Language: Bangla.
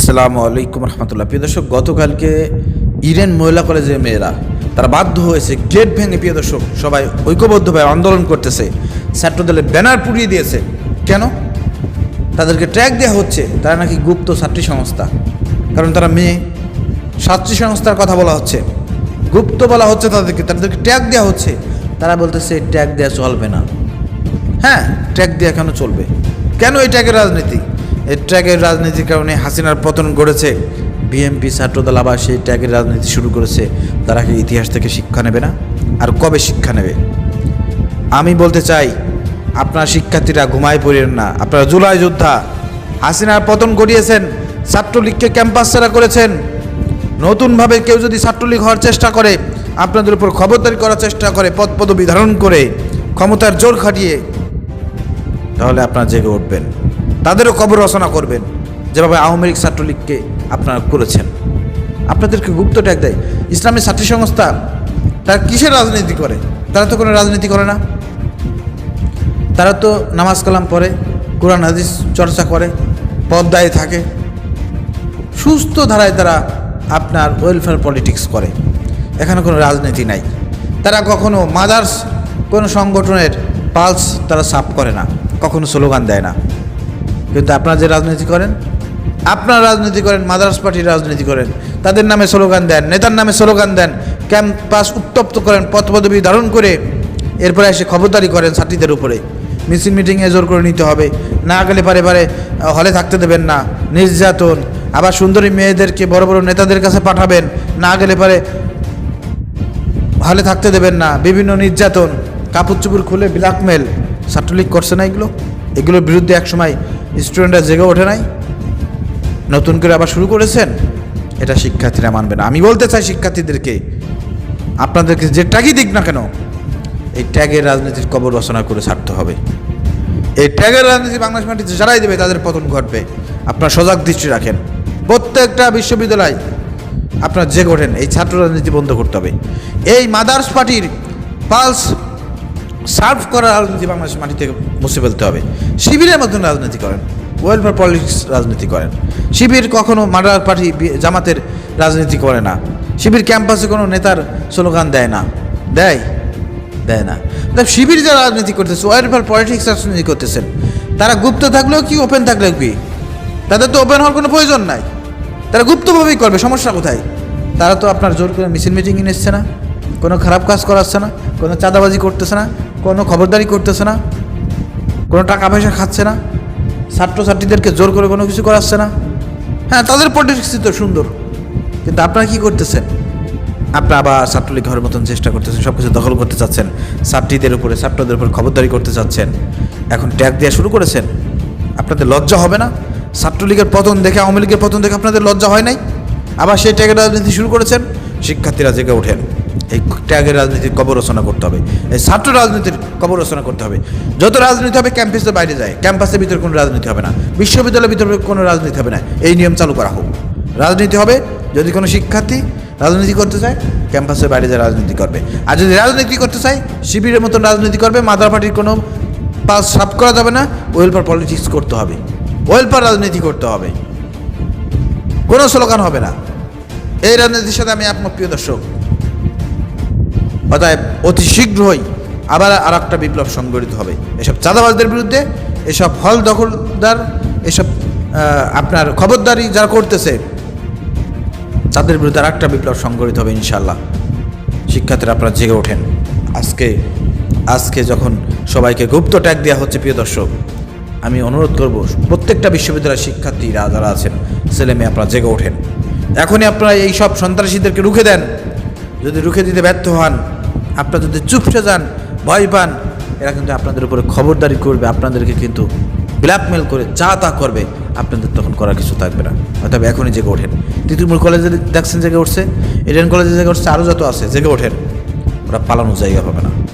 আসসালামু আলাইকুম রহমতুল্লাহ। প্রিয় দর্শক, গতকালকে ইডেন মহিলা কলেজের মেয়েরা তারা বাধ্য হয়েছে গেট ভেঙে, প্রিয় দর্শক, সবাই ঐক্যবদ্ধভাবে আন্দোলন করতেছে, ছাত্রদলের ব্যানার পুড়িয়ে দিয়েছে। কেন? তাদেরকে ট্র্যাক দেওয়া হচ্ছে তারা নাকি গুপ্ত ছাত্রী সংস্থা, কারণ তারা মেয়ে। ছাত্রী সংস্থার কথা বলা হচ্ছে, গুপ্ত বলা হচ্ছে তাদেরকে ট্র্যাক দেওয়া হচ্ছে। তারা বলতেছে ট্র্যাক দেওয়া চলবে না। হ্যাঁ, ট্র্যাক দেওয়া কেন চলবে? কেন এই ট্র্যাকের রাজনীতি? এই ট্র্যাকের রাজনীতির কারণে হাসিনার পতন ঘটেছে। বিএনপি ছাত্রদল আবার সেই ট্র্যাকের রাজনীতি শুরু করেছে। তারা কি ইতিহাস থেকে শিক্ষা নেবে না? আর কবে শিক্ষা নেবে? আমি বলতে চাই, আপনার শিক্ষার্থীরা ঘুমায় পড়েন না। আপনারা জুলাই যোদ্ধা, হাসিনার পতন ঘটিয়েছেন, ছাত্রলীগকে ক্যাম্পাস ছাড়া করেছেন। নতুনভাবে কেউ যদি ছাত্রলীগ হওয়ার চেষ্টা করে, আপনাদের উপর খবরদারি করার চেষ্টা করে, পদ পদবি ধারণ করে, ক্ষমতার জোর খাটিয়ে, তাহলে আপনারা জেগে উঠবেন, তাদেরও কবর রচনা করবেন, যেভাবে আওয়ামী লীগ ছাত্রলীগকে আপনারা করেছেন। আপনাদেরকে গুপ্ত ট্যাগ দেয় ইসলামী ছাত্রী সংস্থা। তারা কিসের রাজনীতি করে? তারা তো কোনো রাজনীতি করে না। তারা তো নামাজ কালাম পড়ে, কোরআন হাদিস চর্চা করে, পর্দায় থাকে, সুস্থ ধারায় তারা আপনার ওয়েলফেয়ার পলিটিক্স করে। এখানে কোনো রাজনীতি নাই। তারা কখনো মাদার্স কোনো সংগঠনের পালস তারা সাফ করে না, কখনো স্লোগান দেয় না। কিন্তু আপনারা যে রাজনীতি করেন, আপনারা রাজনীতি করেন, মাদার্স পার্টির রাজনীতি করেন, তাদের নামে স্লোগান দেন, নেতার নামে স্লোগান দেন, ক্যাম্পাস উত্তপ্ত করেন, পদ পদবি ধারণ করে, এরপরে এসে খবরদারি করেন ছাত্রীদের উপরে। মিছিল মিটিংয়ে জোর করে নিতে হবে, না গেলে পারে হলে থাকতে দেবেন না, নির্যাতন। আবার সুন্দরী মেয়েদেরকে বড় বড় নেতাদের কাছে পাঠাবেন, না গেলে পারে হলে থাকতে দেবেন না, বিভিন্ন নির্যাতন, কাপড় চুপড় খুলে ব্ল্যাকমেল। ছাত্রলীগ করছে না এগুলোর বিরুদ্ধে একসময় স্টুডেন্টরা জেগে ওঠে নাই, নতুন করে আবার শুরু করেছেন। এটা শিক্ষার্থীরা মানবে না। আমি বলতে চাই শিক্ষার্থীদেরকে, আপনাদেরকে যে ট্যাগই দিক না কেন, এই ট্যাগের রাজনীতির কবর রচনা করে ছাড়তে হবে। এই ট্যাগের রাজনীতি বাংলাদেশ মাটিতে যারাই দেবে তাদের পতন ঘটবে। আপনারা সজাগ দৃষ্টি রাখেন। প্রত্যেকটা বিশ্ববিদ্যালয় আপনারা জেগে ওঠেন, এই ছাত্র রাজনীতি বন্ধ করতে হবে। এই মাদার্স পার্টির পালস সার্ভ করার রাজনীতি বাংলাদেশের মাটি থেকে মুছে ফেলতে হবে। শিবিরের মতন রাজনীতি করেন, ওয়েলফেয়ার পলিটিক্স রাজনীতি করেন। শিবির কখনো মাদার পার্টি জামাতের রাজনীতি করে না। শিবির ক্যাম্পাসে কোনো নেতার স্লোগান দেয় না, দেয় না। শিবির যারা রাজনীতি করতেছে, ওয়েলফেয়ার পলিটিক্স রাজনীতি করতেছেন, তারা গুপ্ত থাকলেও কি, ওপেন থাকলেও কি? তাদের তো ওপেন হওয়ার কোনো প্রয়োজন নাই, তারা গুপ্তভাবেই করবে। সমস্যা কোথায়? তারা তো আপনার জোর করে মিছিল মিটিংয়ে নিচ্ছে না, কোনো খারাপ কাজ করাচ্ছে না, কোনো চাঁদাবাজি করতেছে না, কোনো খবরদারি করতেছে না, কোনো টাকা পয়সা খাচ্ছে না, ছাত্রছাত্রীদেরকে জোর করে কোনো কিছু করাচ্ছে না। হ্যাঁ, তাদের পলিটিক্স তো সুন্দর, কিন্তু আপনারা কী করতেছেন? আপনারা আবার ছাত্রলীগ ঘরের মতন চেষ্টা করতেছেন, সব কিছু দখল করতে চাচ্ছেন, ছাত্রীদের উপরে, ছাত্রদের উপর খবরদারি করতে চাচ্ছেন, এখন ট্যাগ দেওয়া শুরু করেছেন। আপনাদের লজ্জা হবে না? ছাত্রলীগের পতন দেখে, আওয়ামী লীগের পতন দেখে আপনাদের লজ্জা হয় নাই? আবার সেই ট্যাগের রাজনীতি শুরু করেছেন। শিক্ষার্থীরা জেগে ওঠেন, এই ট্যাগের রাজনীতির কবর রচনা করতে হবে, এই ছাত্র রাজনীতির কবর রচনা করতে হবে। যত রাজনীতি হবে ক্যাম্পাসের বাইরে যায়, ক্যাম্পাসের ভিতরে কোনো রাজনীতি হবে না, বিশ্ববিদ্যালয়ের ভিতরে কোনো রাজনীতি হবে না। এই নিয়ম চালু করা হোক। রাজনীতি হবে, যদি কোনো শিক্ষার্থী রাজনীতি করতে চায় ক্যাম্পাসের বাইরে যায় রাজনীতি করবে, আর যদি রাজনীতি করতে চায় শিবিরের মতন রাজনীতি করবে। মাদার পার্টির কোনো পাস সাফ করা যাবে না, ওয়েলফেয়ার পলিটিক্স করতে হবে, ওয়েলফেয়ার রাজনীতি করতে হবে, কোনো স্লোগান হবে না। এই রাজনীতির সাথে আমি একমত, প্রিয় দর্শক। অতএব অতি শীঘ্রই আবার আর একটা বিপ্লব সংগঠিত হবে এসব চাঁদাবাজদের বিরুদ্ধে, এসব হল দখলদার, এসব আপনার খবরদারি যারা করতেছে তাদের বিরুদ্ধে আর একটা বিপ্লব সংগঠিত হবে ইনশাল্লাহ। শিক্ষার্থীরা আপনারা জেগে ওঠেন। আজকে যখন সবাইকে গুপ্ত ট্যাগ দেওয়া হচ্ছে, প্রিয় দর্শক, আমি অনুরোধ করব প্রত্যেকটা বিশ্ববিদ্যালয়ের শিক্ষার্থীরা যারা আছেন, ছেলে মেয়ে, আপনারা জেগে ওঠেন। এখনই আপনারা এই সব সন্ত্রাসীদেরকে রুখে দেন। যদি রুখে দিতে ব্যর্থ হন, আপনারা যদি চুপসে যান, ভয় পান, এরা কিন্তু আপনাদের উপরে খবরদারি করবে, আপনাদেরকে কিন্তু ব্ল্যাকমেল করে যা তা করবে। আপনাদের তখন করার কিছু থাকবে না। অর্থাৎ এখনই জেগে ওঠেন। তিতুমির কলেজে দেখছেন জেগে উঠছে, এডেন কলেজে জেগে উঠছে, আরও যত আছে জেগে ওঠেন। ওরা পালানোর জায়গা পাবে না।